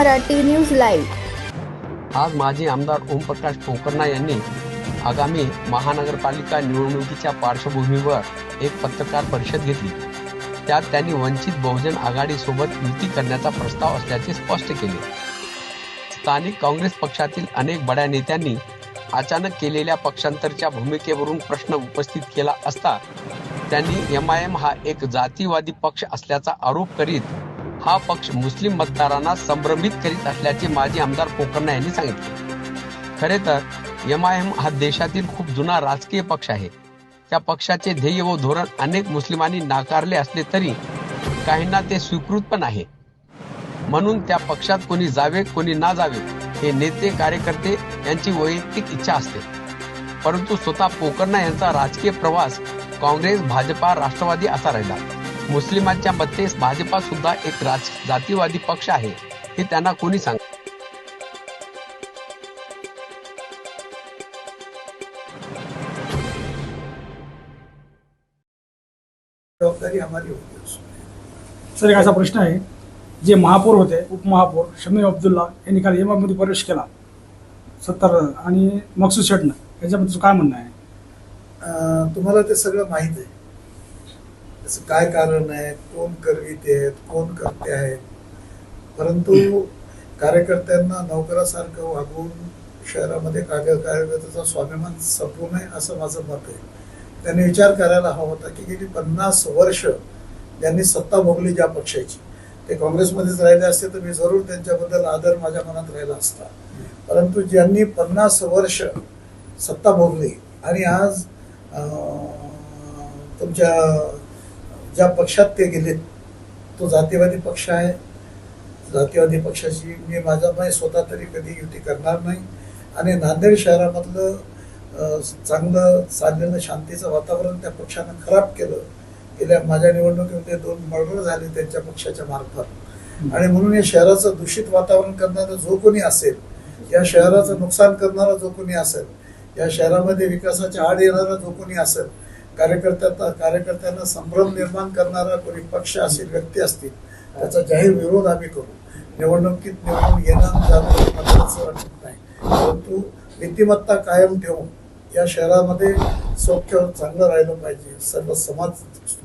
Marathi news live. आज माजी आमदार ओमप्रकाश पोकर्णा यांनी आगामी महानगरपालिका निवडणुकीच्या पार्श्वभूमीवर एक पत्रकार परिषद घेतली। त्यात त्यांनी वंचित बहुजन आघाडीसोबत युती करण्याचा प्रस्ताव असल्याचे स्पष्ट केले। स्थानिक काँग्रेस पक्षातील अनेक बड्या नेत्यांनी अचानक केलेल्या पक्षांतरच्या भूमिकेवरून प्रश्न उपस्थित केला असता त्यांनी MIM हा एक जातीवादी पक्ष असल्याचा आरोप करीत हा पक्ष मुस्लिम मतदारांना संभ्रमित करीत असल्याचे माजी आमदार पोकर्णा यांनी सांगितले। खरे तर MIM हा देशातील खूप जुना राजकीय पक्ष आहे। त्या पक्षाचे ध्येय व धोरण अनेक मुस्लिमांनी नाकारले असले तरी काहींना ते स्वीकृत पण आहे। म्हणून त्या पक्षात कोणी जावे कोणी ना जावे हे नेते कार्यकर्ते यांची वैयक्तिक इच्छा असते। परंतु स्वतः पोकर्णा यांचा राजकीय प्रवास काँग्रेस, भाजपा, राष्ट्रवादी असा राहिला। मुस्लिमांच्या मतेस भाजपा सुद्धा एक जातीवादी पक्ष आहे हे त्यांना कोणी सांग। जबाबदारी हमारी होती। सर, एक असा प्रश्न आहे, जे महापौर होते उपमहापौर शमी अब्दुल्ला यांनी काल MIM मध्ये प्रवेश केला 70 आणि मकसूद शेटनं, याच्याबद्दल काय म्हणणं आहे? तुम्हाला ते सगळं माहीत आहे, त्याचं काय कारण आहे, कोण करविते आहेत, कोण करते आहेत। परंतु कार्यकर्त्यांना नोकरासारखं वागवून शहरामध्ये कार्यकर्त्याचा स्वाभिमान संपू नये असं माझं मत आहे। त्यांनी विचार करायला हवा होता की गेली 50 वर्ष ज्यांनी सत्ता भोगली ज्या पक्षाची, ते काँग्रेसमध्येच राहिले असते तर मी जरूर त्यांच्याबद्दल आदर माझ्या मनात राहिला असता। परंतु ज्यांनी 50 वर्ष सत्ता भोगली आणि आज तुमच्या ज्या पक्षात ते गेलेत तो जातीवादी पक्ष आहे। जातीवादी पक्षाची मी स्वतः तरी कधी युती करणार नाही आणि नांदेड शहरामधलं चांगलं चाललेलं शांतीचं वातावरण त्या पक्षानं खराब केलं। गेल्या माझ्या निवडणुकीमध्ये 2 मर्डर झाले त्यांच्या पक्षाच्या मार्फत आणि म्हणून या शहराचं दूषित वातावरण करणारा जो कोणी असेल, या शहराचं नुकसान करणारा जो कोणी असेल, या शहरामध्ये विकासाच्या आड येणारा जो कोणी असेल, कार्यकर्त्यांना संभ्रम निर्माण करणारा कोणी पक्ष असेल, व्यक्ती असतील, त्याचा जाहीर विरोध आम्ही करू। निवडणुकीत निवडून येणं जाणं वाटत नाही, परंतु नीतिमत्ता कायम ठेवून या शहरामध्ये सौख्य चांगलं राहिलं पाहिजे, सर्व समाज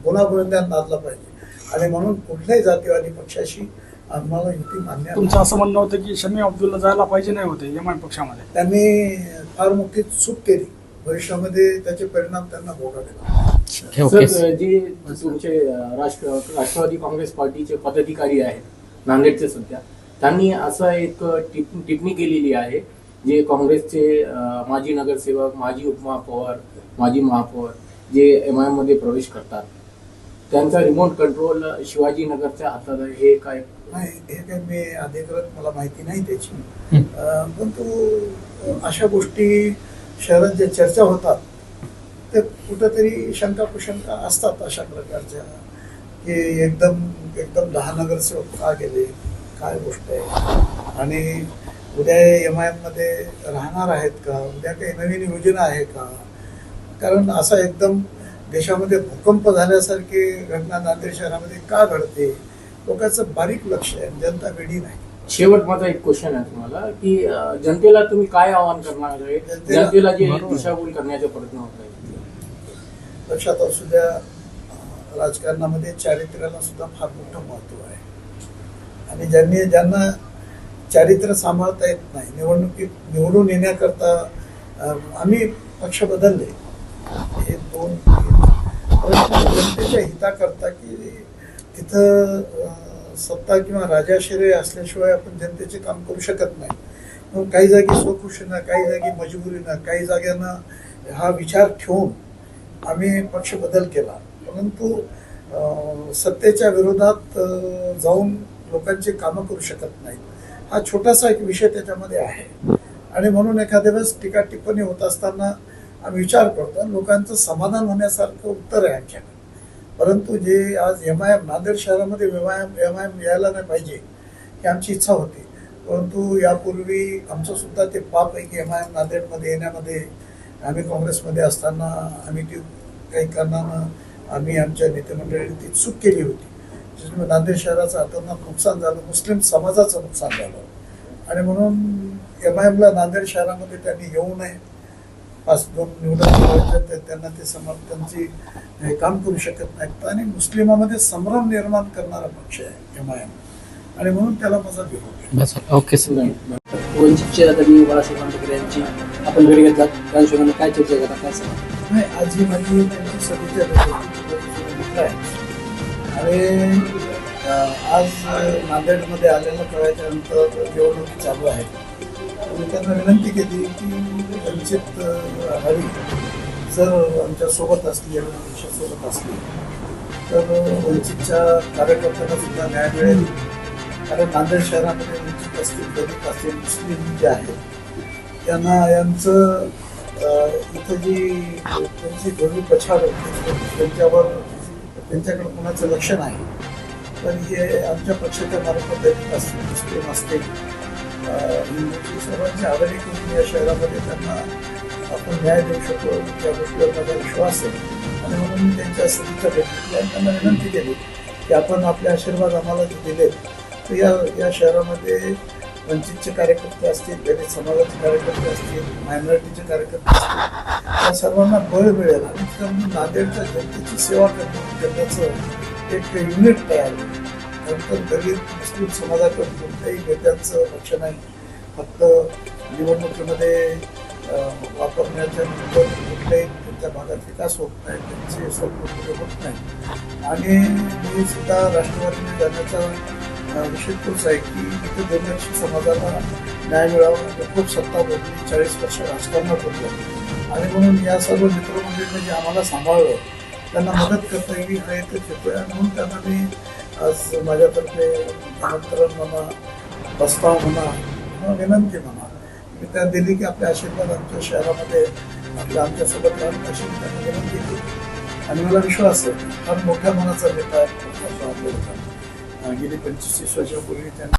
गुणागोविंदांना नांदला पाहिजे आणि म्हणून कुठल्याही जातीवादी पक्षाशी आम्हाला युती मान्य। तुमचं असं म्हणणं होतं की शमी अब्दुल्ला जायला पाहिजे नाही होते MIM पक्षामध्ये, त्यांनी फार मोठी चूक केली, भविष्यामध्ये त्याचे परिणाम त्यांना भोगावे। सर, जे तुमचे राष्ट्रवादी काँग्रेस पार्टीचे पदाधिकारी आहेत नांदेडचे सध्या, त्यांनी असं एक टिप्पणी केलेली आहे, जे काँग्रेसचे माजी नगरसेवक, माजी उपमहापौर, माजी महापौर जे MIM मध्ये प्रवेश करतात त्यांचा रिमोट कंट्रोल शिवाजीनगरच्या हातात आहे, हे काय? नाही, हे काय मी अधिकृत मला माहिती नाही त्याची, परंतु अशा गोष्टी शहरात ज्या चर्चा होतात ते कुठंतरी शंका कुशंका असतात अशा प्रकारच्या, की एकदम 10 नगरसेवक का गेले, काय गोष्ट आहे आणि उद्या MIM मध्ये राहणार आहेत का, उद्या काही नवीन योजना आहे का? कारण असा एकदम देशामध्ये भूकंप झाल्यासारखी घटना नांदेड शहरामध्ये का घडते, लोकांचं बारीक लक्ष आहे, जनता वेडी नाही। शेवट माझा एक क्वेश्चन आहे तुम्हाला, की जनतेला तुम्ही काय आवाहन करणार आहे, जनतेला जे दिशाभूल करण्याचे प्रयत्न होत आहेत? लक्षात असू द्या, राजकारणामध्ये चारित्र्याला सुद्धा फार मोठं महत्व आहे आणि ज्यांना चारित्र्य सांभाळता येत नाही, निवडणुकीत निवडून येण्याकरता आम्ही पक्ष बदलले, हे 2 जनतेच्या हिताकरता, की तिथं सत्ता किंवा राजाश्रय असल्याशिवाय आपण जनतेचे काम करू शकत नाही। मग काही जागी स्वखुशीनं, काही जागी मजबुरीनं, काही जाग्यांना हा विचार ठेवून आम्ही पक्ष बदल केला, परंतु सत्तेच्या विरोधात जाऊन लोकांची कामं करू शकत नाही। हा छोटासा एक विषय त्याच्यामध्ये आहे आणि म्हणून एखाद्या वेळेस टीका टिप्पणी होत असताना आम्ही विचार करतो, लोकांचं समाधान होण्यासारखं उत्तर आहे आमच्याकडे। परंतु जे आज MIM नांदेड शहरामध्ये MIM यायला नाही पाहिजे ही आमची इच्छा होती, परंतु यापूर्वी आमचं सुद्धा ते पाप आहे की MIM नांदेडमध्ये येण्यामध्ये आम्ही काँग्रेसमध्ये असताना आम्ही ती काही कारणानं आम्ही आमच्या नेतेमंडळीने ती चूक केली होती। त्याच्यामुळे नांदेड शहराचं अतोनात नुकसान झालं, मुस्लिम समाजाचं नुकसान झालं आणि म्हणून MIM-ला नांदेड शहरामध्ये त्यांनी येऊ नये. 5-2 निवडणूक त्यांना ते त्यांची हे काम करू शकत नाहीत आणि मुस्लिमामध्ये संभ्रम निर्माण करणारा पक्ष आहे MIM आणि म्हणून त्याला माझा विरोध आहे. Okay sir. वंचितचे आता मी बाळासाहेब आंबेडकर यांची आपण भेट घेतला त्या हिशोबाने काय चर्चा करता काय सांगा? नाही, आज ही माझी त्यांची सभेच्या बैठकीत आहे आणि आज नांदेडमध्ये आलेलं कळल्याच्या नंतर निवडणूक चालू आहे आणि त्यांना विनंती केली की वंचित आघाडी जर आमच्यासोबत असली आणि पक्षासोबत असली तर वंचितच्या कार्यकर्त्यांना सुद्धा न्याय मिळेल. कारण नांदेड शहरामध्ये वंचित असतील, दलित असतील, मुस्लिम जे आहेत त्यांना यांचं इथं जी त्यांची धोरणी पछाड त्यांच्याकडे कोणाचं लक्ष नाही. पण हे आमच्या पक्षाच्या मार्फत दलित असतील, मुस्लिम असतील, हिंदूची सर्वांची आघाडी करून या शहरामध्ये त्यांना आपण न्याय देऊ शकतो त्या गोष्टीवर माझा विश्वास आहे आणि म्हणून मी त्यांच्या सभेच्या बैठकीला त्यांना विनंती केली की आपण आपले आशीर्वाद आम्हाला जे दिलेत तर या शहरामध्ये वंचितचे कार्यकर्ते असतील, दलित समाजाचे कार्यकर्ते असतील, मायनॉरिटीचे कार्यकर्ते असतील, या सर्वांना बळ मिळेल आणि त्यामुळे नांदेडच्या जनतेची सेवा करण्याचं एक युनिट तयार होईल. नंतर दलित मुस्लिम समाजाकडे कोणत्याही नेत्यांचं लक्ष नाही. फक्त निवडणुकीमध्ये वापरण्याच्या नंतर कुठल्याही त्यांच्या भागात विकास होत नाही, त्यांचे स्वप्न पुरे होत नाही. आणि मी सुद्धा राष्ट्रवादीने जाण्याचा विषय तोच आहे की इथे दुर्लक्षित समाजाला न्याय मिळावा. खूप सत्ता भोगली, 40 वर्ष राजकारणात होतो आणि म्हणून या सर्व मित्रमंडळींनी जे आम्हाला सांभाळलं त्यांना मदत करता येईल हा इथे येतोय. म्हणून त्यांना मी आज माझ्यातर्फे आमंत्रण म्हणा, प्रस्ताव म्हणा, विनंती म्हणा मी त्या दिली की आपले आशीर्वाद आमच्या शहरामध्ये आमच्यासोबत राहून अशी त्यांना विनंती केली आणि मला विश्वास आहे फार मोठ्या मनाचा नेता आहे आंबेडकर. गेली 25 वर्षापूर्वी त्यांनी